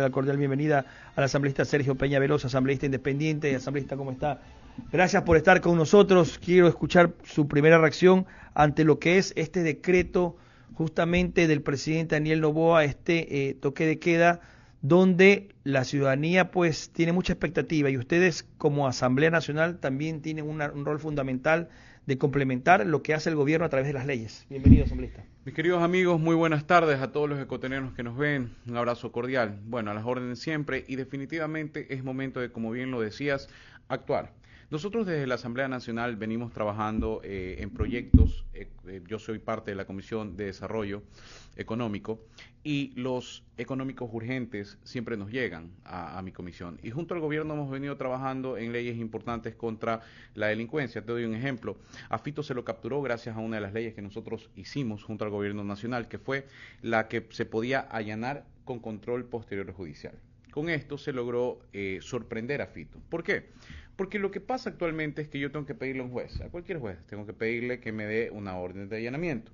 la cordial bienvenida al asambleísta Sergio Peña Veloz, asambleísta independiente. Asambleísta, ¿cómo está? Gracias por estar con nosotros. Quiero escuchar su primera reacción ante lo que es este decreto justamente del presidente Daniel Noboa, toque de queda, donde la ciudadanía pues tiene mucha expectativa y ustedes como Asamblea Nacional también tienen un rol fundamental de complementar lo que hace el gobierno a través de las leyes. Bienvenido, asambleísta. Mis queridos amigos, muy buenas tardes a todos los ecuatorianos que nos ven. Un abrazo cordial. Bueno, a las órdenes siempre y definitivamente es momento de, como bien lo decías, actuar. Nosotros desde la Asamblea Nacional venimos trabajando en proyectos, yo soy parte de la Comisión de Desarrollo Económico y los económicos urgentes siempre nos llegan a mi comisión. Y junto al gobierno hemos venido trabajando en leyes importantes contra la delincuencia. Te doy un ejemplo. A Fito se lo capturó gracias a una de las leyes que nosotros hicimos junto al gobierno nacional, que fue la que se podía allanar con control posterior judicial. Con esto se logró sorprender a Fito. ¿Por qué? Porque lo que pasa actualmente es que yo tengo que pedirle a un juez, a cualquier juez, tengo que pedirle que me dé una orden de allanamiento.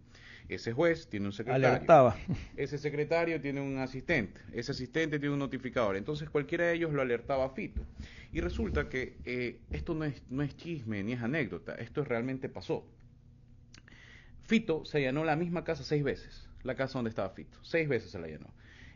Ese juez tiene un secretario. Alertaba. Ese secretario tiene un asistente. Ese asistente tiene un notificador. Entonces cualquiera de ellos lo alertaba a Fito. Y resulta que esto no es chisme ni es anécdota. Esto realmente pasó. Fito se allanó la misma casa 6 veces. La casa donde estaba Fito. 6 veces se la allanó.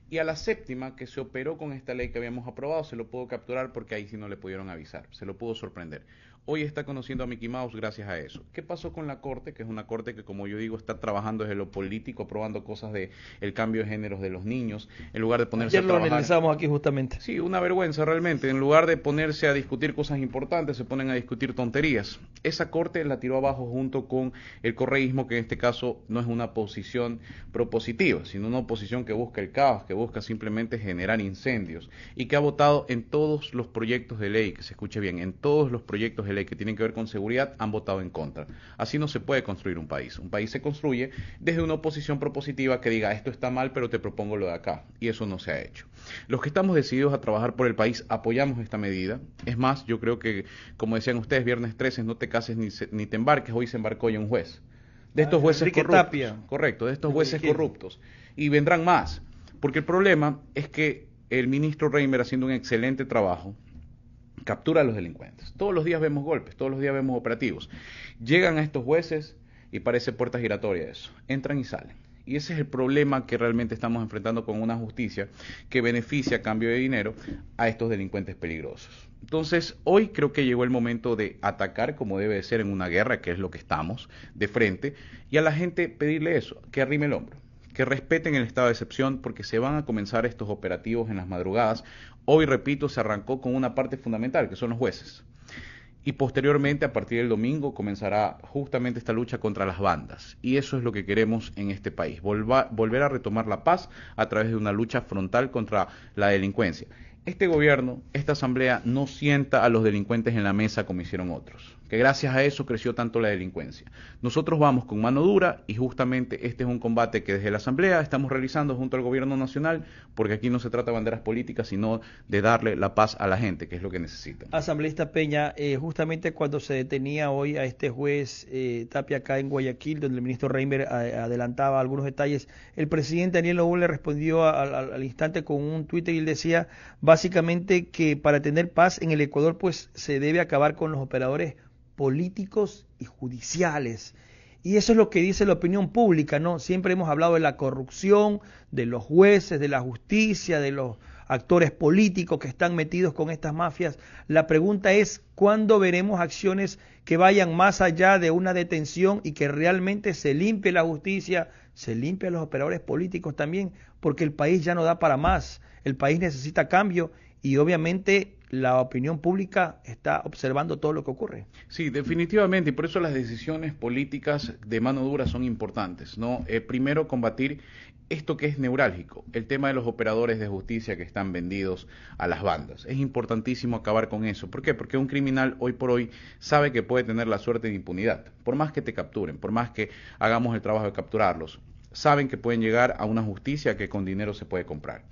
Y a la séptima, que se operó con esta ley que habíamos aprobado, se lo pudo capturar porque ahí sí no le pudieron avisar, se lo pudo sorprender. Hoy está conociendo a Mickey Mouse gracias a eso. ¿Qué pasó con la Corte? Que es una Corte que, como yo digo, está trabajando desde lo político, aprobando cosas de el cambio de géneros de los niños, en lugar de ponerse Ayer a trabajar. lo analizamos aquí justamente. Sí, una vergüenza realmente. En lugar de ponerse a discutir cosas importantes, se ponen a discutir tonterías. Esa Corte la tiró abajo junto con el correísmo, que en este caso no es una posición propositiva, sino una oposición que busca el caos, que busca simplemente generar incendios y que ha votado en todos los proyectos de ley, que se escuche bien, en todos los proyectos de ley que tienen que ver con seguridad, han votado en contra. Así no se puede construir un país. Un país se construye desde una oposición propositiva que diga esto está mal, pero te propongo lo de acá. Y eso no se ha hecho. Los que estamos decididos a trabajar por el país apoyamos esta medida. Es más, yo creo que, como decían ustedes, viernes 13, no te cases ni te embarques. Hoy se embarcó ya un juez. De estos jueces Enrique corruptos. Tapia. Correcto, de estos jueces corruptos. Y vendrán más. Porque el problema es que el ministro Reimer, haciendo un excelente trabajo, captura a los delincuentes. Todos los días vemos golpes, todos los días vemos operativos. Llegan a estos jueces y parece puerta giratoria eso. Entran y salen. Y ese es el problema que realmente estamos enfrentando con una justicia que beneficia a cambio de dinero a estos delincuentes peligrosos. Entonces, hoy creo que llegó el momento de atacar como debe de ser en una guerra, que es lo que estamos, de frente, y a la gente pedirle eso, que arrime el hombro, que respeten el estado de excepción, porque se van a comenzar estos operativos en las madrugadas. Hoy, repito, se arrancó con una parte fundamental, que son los jueces. Y posteriormente, a partir del domingo, comenzará justamente esta lucha contra las bandas. Y eso es lo que queremos en este país, volver a retomar la paz a través de una lucha frontal contra la delincuencia. Este gobierno, esta asamblea, no sienta a los delincuentes en la mesa como hicieron otros, que gracias a eso creció tanto la delincuencia. Nosotros vamos con mano dura y justamente este es un combate que desde la asamblea estamos realizando junto al gobierno nacional, porque aquí no se trata de banderas políticas, sino de darle la paz a la gente, que es lo que necesitan. Asambleísta Peña, justamente cuando se detenía hoy a este juez Tapia acá en Guayaquil, donde el ministro Reimer adelantaba algunos detalles, el presidente Daniel Noboa le respondió al instante con un Twitter y él decía básicamente que para tener paz en el Ecuador pues se debe acabar con los operadores políticos y judiciales. Y eso es lo que dice la opinión pública, ¿no? Siempre hemos hablado de la corrupción, de los jueces, de la justicia, de los actores políticos que están metidos con estas mafias. La pregunta es, ¿cuándo veremos acciones que vayan más allá de una detención y que realmente se limpie la justicia, se limpie a los operadores políticos también? Porque el país ya no da para más, el país necesita cambio y obviamente la opinión pública está observando todo lo que ocurre. Sí, definitivamente, y por eso las decisiones políticas de mano dura son importantes, ¿no? Primero, combatir esto que es neurálgico, el tema de los operadores de justicia que están vendidos a las bandas. Es importantísimo acabar con eso. ¿Por qué? Porque un criminal hoy por hoy sabe que puede tener la suerte de impunidad, por más que te capturen, por más que hagamos el trabajo de capturarlos. Saben que pueden llegar a una justicia que con dinero se puede comprar.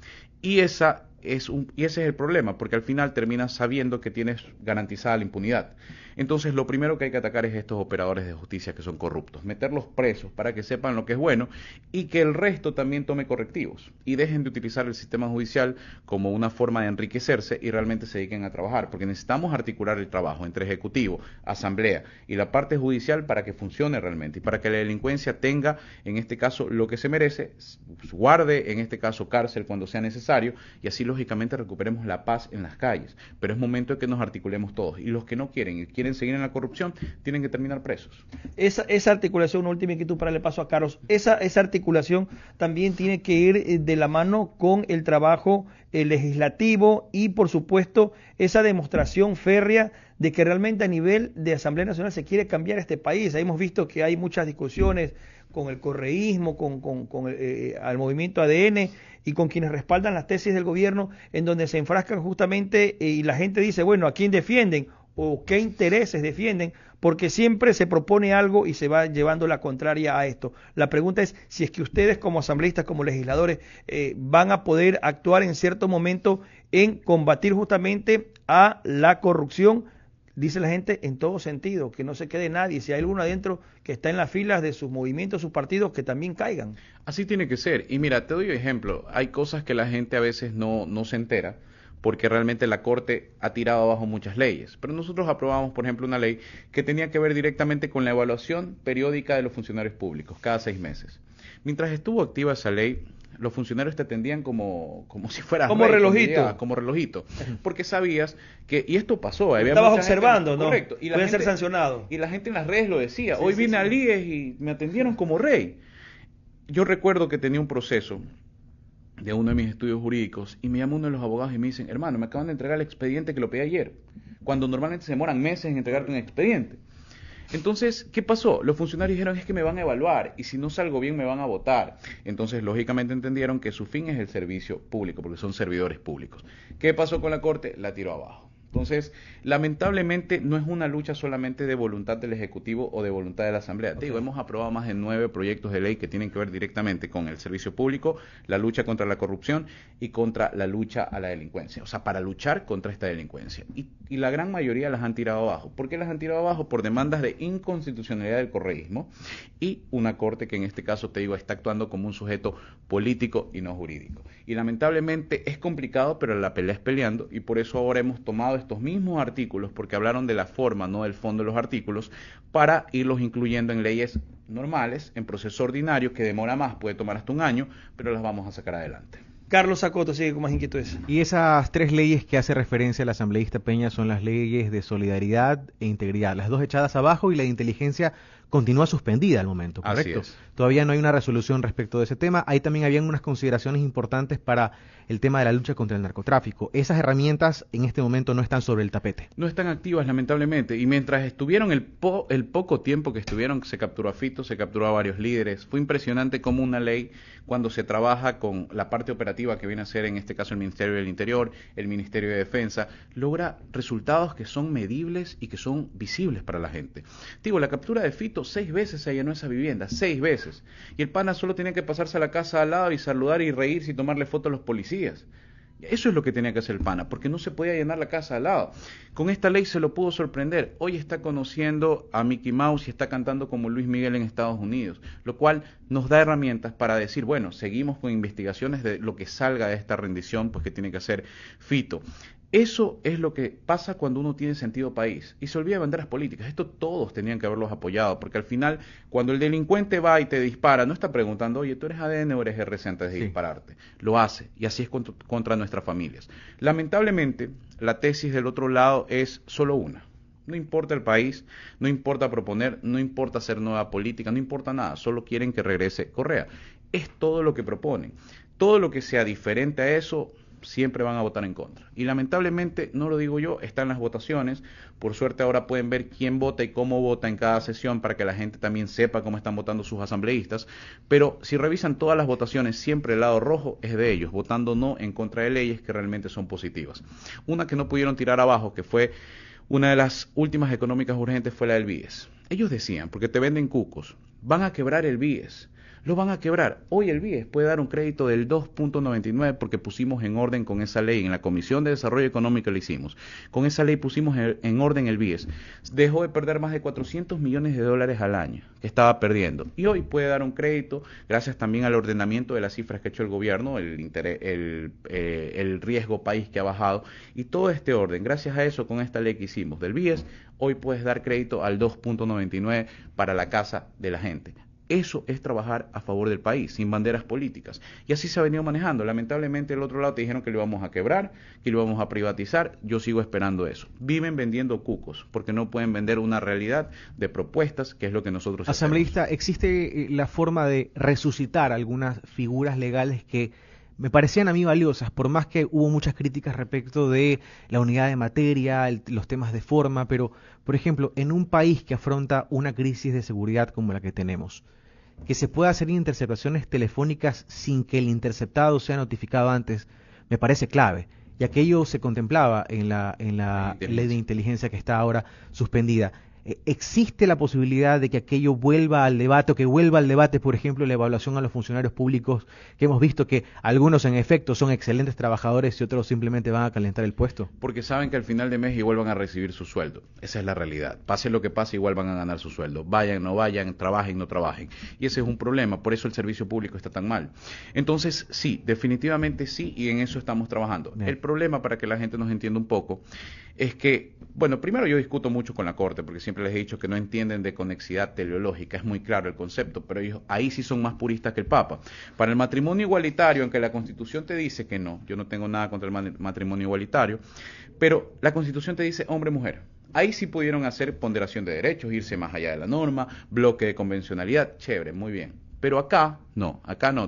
Y esa y ese es el problema, porque al final terminas sabiendo que tienes garantizada la impunidad. Entonces, lo primero que hay que atacar es estos operadores de justicia que son corruptos, meterlos presos para que sepan lo que es bueno y que el resto también tome correctivos y dejen de utilizar el sistema judicial como una forma de enriquecerse y realmente se dediquen a trabajar, porque necesitamos articular el trabajo entre ejecutivo, asamblea y la parte judicial para que funcione realmente y para que la delincuencia tenga, en este caso, lo que se merece, guarde, en este caso, cárcel cuando sea necesario y así lógicamente recuperemos la paz en las calles. Pero es momento de que nos articulemos todos y los que no quieren y quieren seguir en la corrupción tienen que terminar presos. Esa articulación, una última inquietud para darle paso a Carlos, esa articulación también tiene que ir de la mano con el trabajo legislativo y por supuesto esa demostración férrea de que realmente a nivel de Asamblea Nacional se quiere cambiar este país. Ahí hemos visto que hay muchas discusiones con el correísmo, al movimiento ADN y con quienes respaldan las tesis del gobierno, en donde se enfrascan justamente y la gente dice, bueno, ¿a quién defienden? ¿O qué intereses defienden? Porque siempre se propone algo y se va llevando la contraria a esto. La pregunta es si es que ustedes como asambleístas, como legisladores, van a poder actuar en cierto momento en combatir justamente a la corrupción, dice la gente, en todo sentido, que no se quede nadie. Si hay alguno adentro que está en las filas de sus movimientos, sus partidos, que también caigan. Así tiene que ser. Y mira, te doy un ejemplo. Hay cosas que la gente a veces no se entera, porque realmente la Corte ha tirado abajo muchas leyes. Pero nosotros aprobamos, por ejemplo, una ley que tenía que ver directamente con la evaluación periódica de los funcionarios públicos, cada 6 meses. Mientras estuvo activa esa ley, los funcionarios te atendían como si fueras como rey, relojito. Como relojito. Porque sabías que, y esto pasó, había estabas mucha observando, gente, ¿no? Correcto. Y pueden ser sancionados. Y la gente en las redes lo decía, Sí, hoy sí, vine sí. al IES y me atendieron como rey. Yo recuerdo que tenía un proceso de uno de mis estudios jurídicos y me llama uno de los abogados y me dicen, hermano, me acaban de entregar el expediente que lo pedí ayer, cuando normalmente se demoran meses en entregarte un expediente. Entonces, ¿qué pasó? Los funcionarios dijeron, es que me van a evaluar y si no salgo bien me van a votar. Entonces, lógicamente entendieron que su fin es el servicio público, porque son servidores públicos. ¿Qué pasó con la Corte? La tiró abajo. Entonces, lamentablemente no es una lucha solamente de voluntad del Ejecutivo o de voluntad de la Asamblea. Okay. Digo, hemos aprobado más de 9 proyectos de ley que tienen que ver directamente con el servicio público, la lucha contra la corrupción y contra la lucha a la delincuencia. O sea, para luchar contra esta delincuencia. Y la gran mayoría las han tirado abajo. ¿Por qué las han tirado abajo? Por demandas de inconstitucionalidad del correísmo y una Corte que en este caso, te digo, está actuando como un sujeto político y no jurídico. Y lamentablemente es complicado, pero la pelea es peleando y por eso ahora hemos tomado estos mismos artículos, porque hablaron de la forma, no del fondo de los artículos, para irlos incluyendo en leyes normales, en proceso ordinario, que demora más, puede tomar hasta un año, pero las vamos a sacar adelante. Carlos Acoto sigue con más inquietudes. Y esas 3 leyes que hace referencia el asambleísta Peña son las leyes de solidaridad e integridad, las 2 echadas abajo y la de inteligencia continúa suspendida al momento, ¿correcto? Así es. Todavía no hay una resolución respecto de ese tema. Ahí también habían unas consideraciones importantes para el tema de la lucha contra el narcotráfico. Esas herramientas en este momento no están sobre el tapete. No están activas, lamentablemente. Y mientras estuvieron el poco tiempo que estuvieron, se capturó a Fito, se capturó a varios líderes. Fue impresionante cómo una ley, cuando se trabaja con la parte operativa que viene a ser, en este caso, el Ministerio del Interior, el Ministerio de Defensa, logra resultados que son medibles y que son visibles para la gente. Digo, la captura de Fito, 6 veces se allanó esa vivienda, 6 veces. Y el pana solo tenía que pasarse a la casa al lado y saludar y reírse y tomarle fotos a los policías. Eso es lo que tenía que hacer el pana, porque no se podía allanar la casa al lado. Con esta ley se lo pudo sorprender. Hoy está conociendo a Mickey Mouse y está cantando como Luis Miguel en Estados Unidos, lo cual nos da herramientas para decir, bueno, seguimos con investigaciones de lo que salga de esta rendición, pues que tiene que hacer Fito. Eso es lo que pasa cuando uno tiene sentido país y se olvida de banderas políticas. Esto todos tenían que haberlos apoyado, porque al final, cuando el delincuente va y te dispara, no está preguntando, oye, ¿tú eres ADN o eres RC antes de dispararte? Lo hace, y así es contra nuestras familias. Lamentablemente, la tesis del otro lado es solo una. No importa el país, no importa proponer, no importa hacer nueva política, no importa nada, solo quieren que regrese Correa. Es todo lo que proponen. Todo lo que sea diferente a eso siempre van a votar en contra. Y lamentablemente, no lo digo yo, está en las votaciones. Por suerte ahora pueden ver quién vota y cómo vota en cada sesión para que la gente también sepa cómo están votando sus asambleístas. Pero si revisan todas las votaciones, siempre el lado rojo es de ellos, votando no en contra de leyes que realmente son positivas. Una que no pudieron tirar abajo, que fue una de las últimas económicas urgentes, fue la del BIES. Ellos decían, porque te venden cucos, van a quebrar el BIES. lo van a quebrar. Hoy el BIES puede dar un crédito del 2.99 porque pusimos en orden con esa ley, en la Comisión de Desarrollo Económico lo hicimos. Con esa ley pusimos en orden el BIES. Dejó de perder más de 400 millones de dólares al año que estaba perdiendo. Y hoy puede dar un crédito gracias también al ordenamiento de las cifras que ha hecho el gobierno, el riesgo país que ha bajado y todo este orden. Gracias a eso, con esta ley que hicimos del BIES, hoy puedes dar crédito al 2.99 para la casa de la gente. Eso es trabajar a favor del país, sin banderas políticas. Y así se ha venido manejando. Lamentablemente, el otro lado te dijeron que lo íbamos a quebrar, que lo íbamos a privatizar. Yo sigo esperando eso. Viven vendiendo cucos, porque no pueden vender una realidad de propuestas, que es lo que nosotros hacemos. Asambleísta, ¿existe la forma de resucitar algunas figuras legales que me parecían a mí valiosas, por más que hubo muchas críticas respecto de la unidad de materia, los temas de forma, pero, por ejemplo, en un país que afronta una crisis de seguridad como la que tenemos, que se pueda hacer interceptaciones telefónicas sin que el interceptado sea notificado antes, me parece clave. Y aquello se contemplaba en la ley de inteligencia que está ahora suspendida. ¿Existe la posibilidad de que aquello vuelva al debate, o que vuelva al debate, por ejemplo, la evaluación a los funcionarios públicos, que hemos visto que algunos en efecto son excelentes trabajadores y otros simplemente van a calentar el puesto? Porque saben que al final de mes igual van a recibir su sueldo. Esa es la realidad. Pase lo que pase, igual van a ganar su sueldo. Vayan, no vayan, trabajen, no trabajen. Y ese es un problema. Por eso el servicio público está tan mal. Entonces, sí, definitivamente sí, y en eso estamos trabajando. Bien. El problema, para que la gente nos entienda un poco, es que, bueno, primero yo discuto mucho con la Corte, porque siempre les he dicho que no entienden de conexidad teleológica, es muy claro el concepto, pero ellos ahí sí son más puristas que el Papa. Para el matrimonio igualitario, aunque la Constitución te dice que no, yo no tengo nada contra el matrimonio igualitario, pero la Constitución te dice hombre-mujer. Ahí sí pudieron hacer ponderación de derechos, irse más allá de la norma, bloque de convencionalidad, chévere, muy bien. Pero acá no,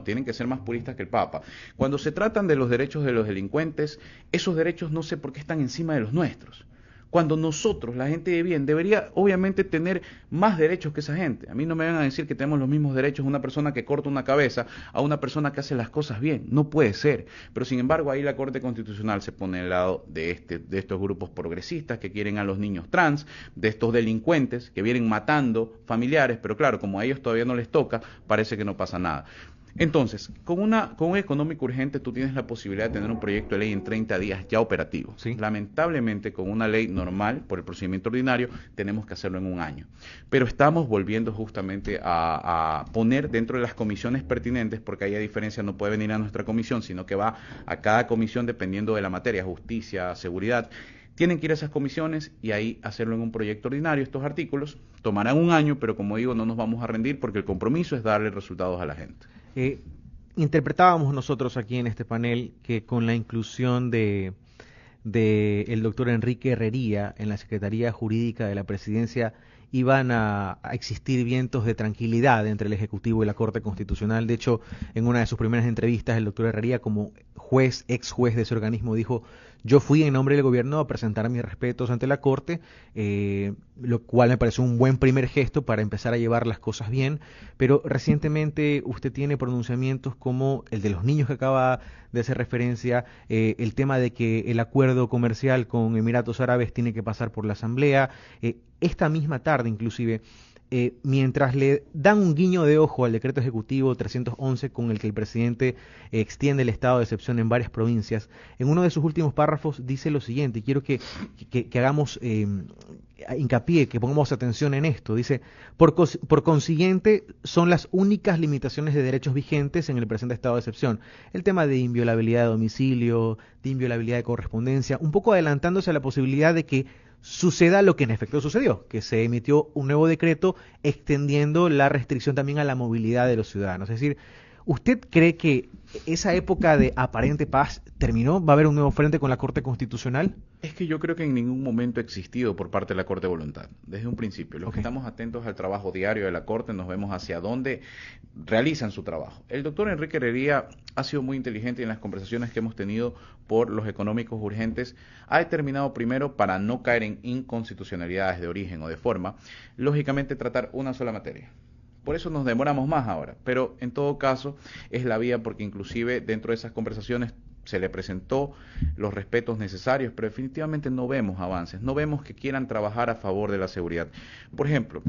tienen que ser más puristas que el Papa. Cuando se tratan de los derechos de los delincuentes, esos derechos no sé por qué están encima de los nuestros. Cuando nosotros, la gente de bien, debería obviamente tener más derechos que esa gente. A mí no me van a decir que tenemos los mismos derechos una persona que corta una cabeza a una persona que hace las cosas bien. No puede ser. Pero sin embargo, ahí la Corte Constitucional se pone al lado de estos grupos progresistas que quieren a los niños trans, de estos delincuentes que vienen matando familiares, pero claro, como a ellos todavía no les toca, parece que no pasa nada. Entonces, con un económico urgente tú tienes la posibilidad de tener un proyecto de ley en 30 días ya operativo. ¿Sí? Lamentablemente, con una ley normal, por el procedimiento ordinario, tenemos que hacerlo en un año. Pero estamos volviendo justamente a poner dentro de las comisiones pertinentes, porque ahí a diferencia no puede venir a nuestra comisión, sino que va a cada comisión dependiendo de la materia, justicia, seguridad. Tienen que ir a esas comisiones y ahí hacerlo en un proyecto ordinario. Estos artículos tomarán un año, pero como digo, no nos vamos a rendir porque el compromiso es darle resultados a la gente. Interpretábamos nosotros aquí en este panel que con la inclusión de el doctor Enrique Herrería en la Secretaría Jurídica de la Presidencia iban a existir vientos de tranquilidad entre el Ejecutivo y la Corte Constitucional. De hecho, en una de sus primeras entrevistas, el doctor Herrería, como ex juez de ese organismo, dijo: yo fui en nombre del gobierno a presentar mis respetos ante la Corte, lo cual me pareció un buen primer gesto para empezar a llevar las cosas bien, pero recientemente usted tiene pronunciamientos como el de los niños que acaba de hacer referencia, el tema de que el acuerdo comercial con Emiratos Árabes tiene que pasar por la Asamblea. Esta misma tarde, inclusive, mientras le dan un guiño de ojo al decreto ejecutivo 311 con el que el presidente extiende el estado de excepción en varias provincias, en uno de sus últimos párrafos dice lo siguiente, y quiero que hagamos hincapié, que pongamos atención en esto. Dice: por consiguiente, son las únicas limitaciones de derechos vigentes en el presente estado de excepción. El tema de inviolabilidad de domicilio, de inviolabilidad de correspondencia, un poco adelantándose a la posibilidad de que suceda lo que en efecto sucedió, que se emitió un nuevo decreto extendiendo la restricción también a la movilidad de los ciudadanos. Es decir, ¿usted cree que esa época de aparente paz terminó? ¿Va a haber un nuevo frente con la Corte Constitucional? Es que yo creo que en ningún momento ha existido por parte de la Corte voluntad, desde un principio. Los que estamos atentos al trabajo diario de la Corte nos vemos hacia dónde realizan su trabajo. El doctor Enrique Herrería ha sido muy inteligente en las conversaciones que hemos tenido por los económicos urgentes. Ha determinado primero, para no caer en inconstitucionalidades de origen o de forma, lógicamente tratar una sola materia. Por eso nos demoramos más ahora, pero en todo caso es la vía, porque inclusive dentro de esas conversaciones se le presentó los respetos necesarios, pero definitivamente no vemos avances, no vemos que quieran trabajar a favor de la seguridad. Por ejemplo,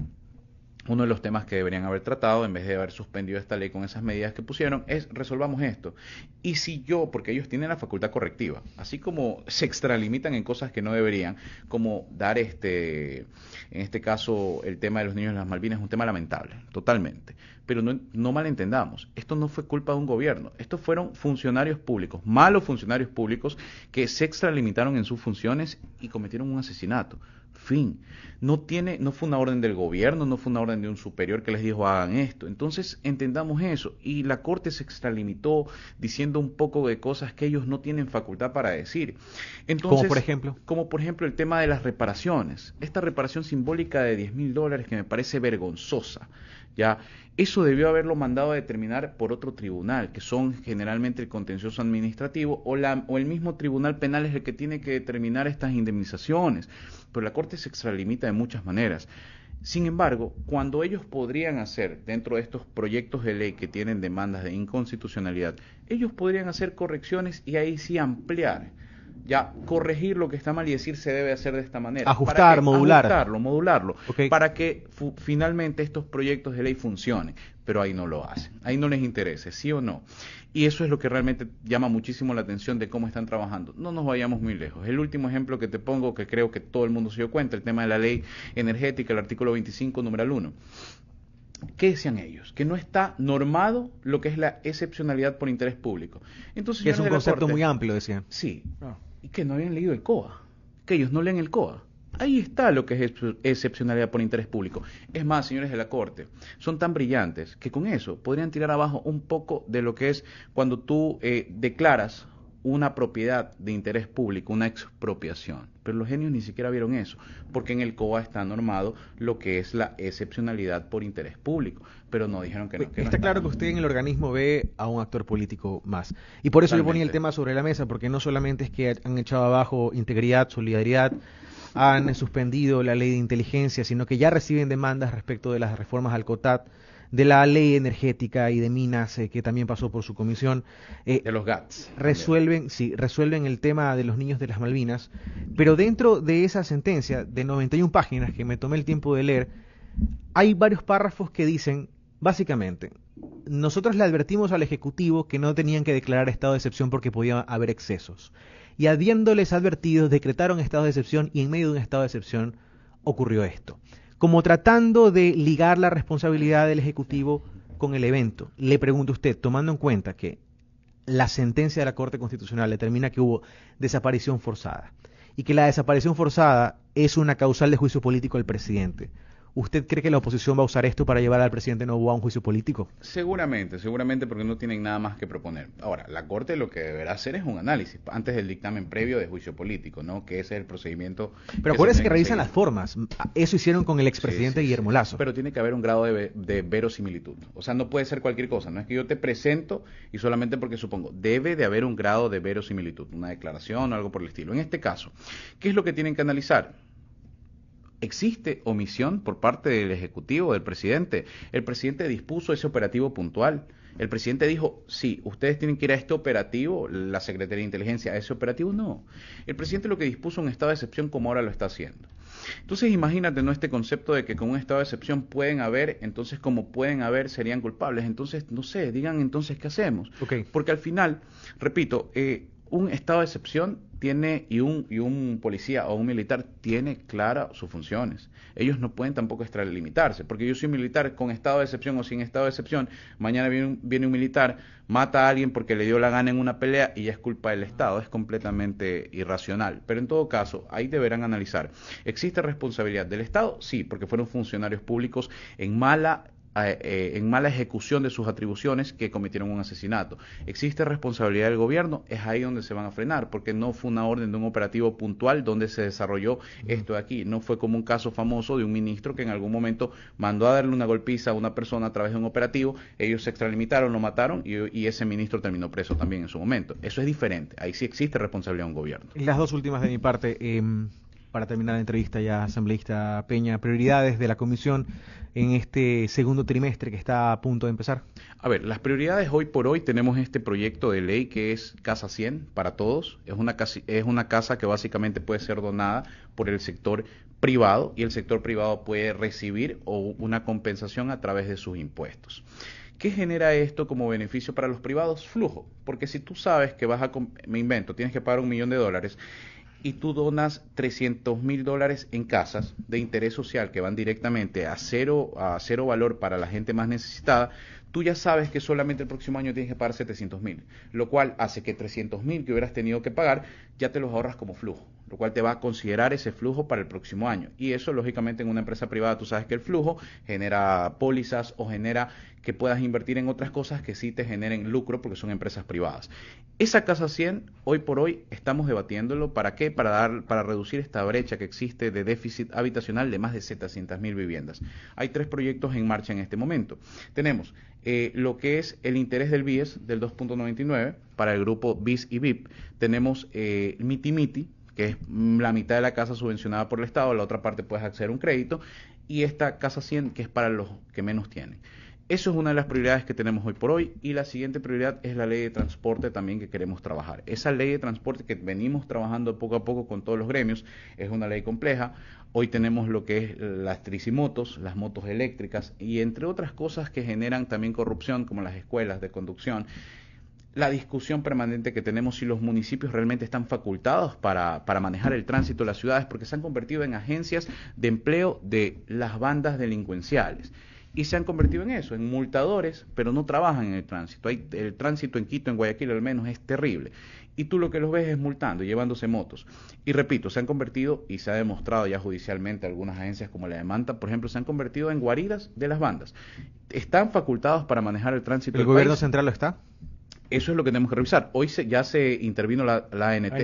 uno de los temas que deberían haber tratado, en vez de haber suspendido esta ley con esas medidas que pusieron, es resolvamos esto. Y si yo, porque ellos tienen la facultad correctiva, así como se extralimitan en cosas que no deberían, como dar en este caso, el tema de los niños de las Malvinas es un tema lamentable, totalmente. Pero no malentendamos, esto no fue culpa de un gobierno, estos fueron funcionarios públicos, malos funcionarios públicos que se extralimitaron en sus funciones y cometieron un asesinato. Fin. No fue una orden del gobierno, no fue una orden de un superior que les dijo hagan esto. Entonces entendamos eso. Y la Corte se extralimitó diciendo un poco de cosas que ellos no tienen facultad para decir. Entonces, como por ejemplo el tema de las reparaciones. Esta reparación simbólica de $10,000 que me parece vergonzosa. Ya, eso debió haberlo mandado a determinar por otro tribunal, que son generalmente el contencioso administrativo o el mismo tribunal penal es el que tiene que determinar estas indemnizaciones. Pero la Corte se extralimita de muchas maneras. Sin embargo, cuando ellos podrían hacer, dentro de estos proyectos de ley que tienen demandas de inconstitucionalidad, ellos podrían hacer correcciones y ahí sí ampliar. Ya, corregir lo que está mal y decir se debe hacer de esta manera. Modularlo, okay, para que finalmente estos proyectos de ley funcionen. Pero ahí no lo hacen, ahí no les interesa, ¿sí o no? Y eso es lo que realmente llama muchísimo la atención de cómo están trabajando. No nos vayamos muy lejos. El último ejemplo que te pongo, que creo que todo el mundo se dio cuenta, el tema de la ley energética, el artículo 25, numeral 1. ¿Qué decían ellos? Que no está normado lo que es la excepcionalidad por interés público. Entonces, que es un concepto muy amplio, decían. Sí, y que no habían leído el COA, que ellos no leen el COA. Ahí está lo que es excepcionalidad por interés público. Es más, señores de la Corte, son tan brillantes que con eso podrían tirar abajo un poco de lo que es cuando tú declaras una propiedad de interés público, una expropiación. Pero los genios ni siquiera vieron eso, porque en el COA está normado lo que es la excepcionalidad por interés público, pero no dijeron que no. Está claro que usted en el organismo ve a un actor político más. Y por eso yo ponía el tema sobre la mesa, porque no solamente es que han echado abajo integridad, solidaridad, han suspendido la ley de inteligencia, sino que ya reciben demandas respecto de las reformas al COTAD, de la ley energética y de minas, que también pasó por su comisión. De los GATS. Resuelven el tema de los niños de las Malvinas, pero dentro de esa sentencia de 91 páginas que me tomé el tiempo de leer, hay varios párrafos que dicen, básicamente, nosotros le advertimos al Ejecutivo que no tenían que declarar estado de excepción porque podía haber excesos. Y habiéndoles advertido, decretaron estado de excepción y en medio de un estado de excepción ocurrió esto. Como tratando de ligar la responsabilidad del Ejecutivo con el evento, le pregunto a usted, tomando en cuenta que la sentencia de la Corte Constitucional determina que hubo desaparición forzada y que la desaparición forzada es una causal de juicio político del presidente, ¿usted cree que la oposición va a usar esto para llevar al presidente Noboa a un juicio político? Seguramente, porque no tienen nada más que proponer. Ahora, la Corte lo que deberá hacer es un análisis antes del dictamen previo de juicio político, ¿no? Que ese es el procedimiento. Pero acuérdense que revisan las formas. Eso hicieron con el expresidente Guillermo Lasso. Pero tiene que haber un grado de verosimilitud. O sea, no puede ser cualquier cosa. No es que yo te presento y solamente porque supongo. Debe de haber un grado de verosimilitud, una declaración o algo por el estilo. En este caso, ¿qué es lo que tienen que analizar? ¿Existe omisión por parte del Ejecutivo, del presidente? El presidente dispuso ese operativo puntual. El presidente dijo, sí, ustedes tienen que ir a este operativo, la Secretaría de Inteligencia, a ese operativo no. El presidente lo que dispuso un estado de excepción como ahora lo está haciendo. Entonces imagínate, ¿no?, este concepto de que con un estado de excepción pueden haber, entonces como pueden haber serían culpables. Entonces, no sé, digan entonces qué hacemos. Okay. Porque al final, repito, un estado de excepción tiene y un policía o un militar tiene claras sus funciones. Ellos no pueden tampoco extralimitarse, porque yo soy militar con estado de excepción o sin estado de excepción, mañana viene un militar, mata a alguien porque le dio la gana en una pelea y ya es culpa del Estado, es completamente irracional. Pero en todo caso, ahí deberán analizar, ¿existe responsabilidad del Estado? Sí, porque fueron funcionarios públicos en mala ejecución de sus atribuciones que cometieron un asesinato. ¿Existe responsabilidad del gobierno? Es ahí donde se van a frenar, porque no fue una orden de un operativo puntual donde se desarrolló esto de aquí. No fue como un caso famoso de un ministro que en algún momento mandó a darle una golpiza a una persona a través de un operativo, ellos se extralimitaron, lo mataron y ese ministro terminó preso también en su momento. Eso es diferente. Ahí sí existe responsabilidad de un gobierno. Las dos últimas de mi parte. para terminar la entrevista ya, asambleísta Peña, prioridades de la comisión en este segundo trimestre que está a punto de empezar. A ver, las prioridades hoy por hoy tenemos este proyecto de ley que es Casa 100 para todos. Es una casa que básicamente puede ser donada por el sector privado y el sector privado puede recibir una compensación a través de sus impuestos. ¿Qué genera esto como beneficio para los privados? Flujo, porque si tú sabes que me invento, tienes que pagar $1 millón y tú donas $300,000 en casas de interés social que van directamente a cero valor para la gente más necesitada, tú ya sabes que solamente el próximo año tienes que pagar 700,000, lo cual hace que 300,000 que hubieras tenido que pagar ya te los ahorras como flujo, lo cual te va a considerar ese flujo para el próximo año. Y eso, lógicamente, en una empresa privada tú sabes que el flujo genera pólizas o genera que puedas invertir en otras cosas que sí te generen lucro porque son empresas privadas. Esa Casa 100, hoy por hoy, estamos debatiéndolo. ¿Para qué? Para reducir esta brecha que existe de déficit habitacional de más de 700,000 viviendas. Hay 3 proyectos en marcha en este momento. Tenemos lo que es el interés del BIES del 2.99 para el grupo BIS y BIP. Tenemos Miti Miti, que es la mitad de la casa subvencionada por el Estado, la otra parte puedes acceder a un crédito, y esta Casa 100 que es para los que menos tienen. Eso es una de las prioridades que tenemos hoy por hoy, y la siguiente prioridad es la ley de transporte también que queremos trabajar. Esa ley de transporte que venimos trabajando poco a poco con todos los gremios es una ley compleja. Hoy tenemos lo que es las tricimotos, las motos eléctricas y entre otras cosas que generan también corrupción como las escuelas de conducción. La discusión permanente que tenemos si los municipios realmente están facultados para manejar el tránsito de las ciudades porque se han convertido en agencias de empleo de las bandas delincuenciales. Y se han convertido en eso, en multadores, pero no trabajan en el tránsito. El tránsito en Quito, en Guayaquil al menos, es terrible. Y tú lo que los ves es multando, llevándose motos. Y repito, se han convertido, y se ha demostrado ya judicialmente, algunas agencias como la de Manta, por ejemplo, se han convertido en guaridas de las bandas. ¿Están facultados para manejar el tránsito del país? ¿El gobierno central lo está? Eso es lo que tenemos que revisar. Hoy ya se intervino la ANT.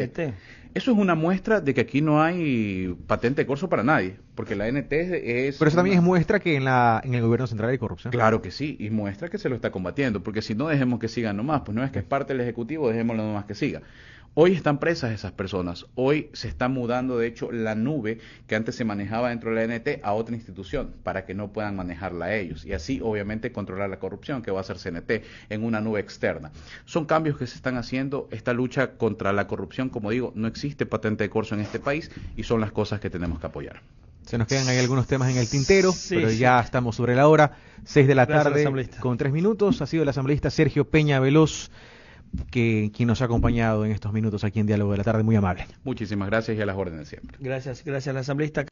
Eso es una muestra de que aquí no hay patente de corso para nadie, porque la ANT es... Pero eso también es muestra que en el gobierno central hay corrupción. Claro que sí, y muestra que se lo está combatiendo, porque si no, dejemos que sigan nomás, pues no es que es parte del Ejecutivo, dejémoslo nomás que siga. Hoy están presas esas personas, hoy se está mudando de hecho la nube que antes se manejaba dentro de la ANT a otra institución para que no puedan manejarla ellos y así obviamente controlar la corrupción que va a hacer CNT en una nube externa. Son cambios que se están haciendo, esta lucha contra la corrupción, como digo, no existe patente de corso en este país y son las cosas que tenemos que apoyar. Se nos quedan ahí algunos temas en el tintero, pero ya estamos sobre la hora, 6 de la tarde con 3 minutos. Ha sido el asambleísta Sergio Peña Veloz quien nos ha acompañado en estos minutos aquí en Diálogo de la Tarde, muy amable. Muchísimas gracias y a las órdenes siempre. Gracias al asambleísta.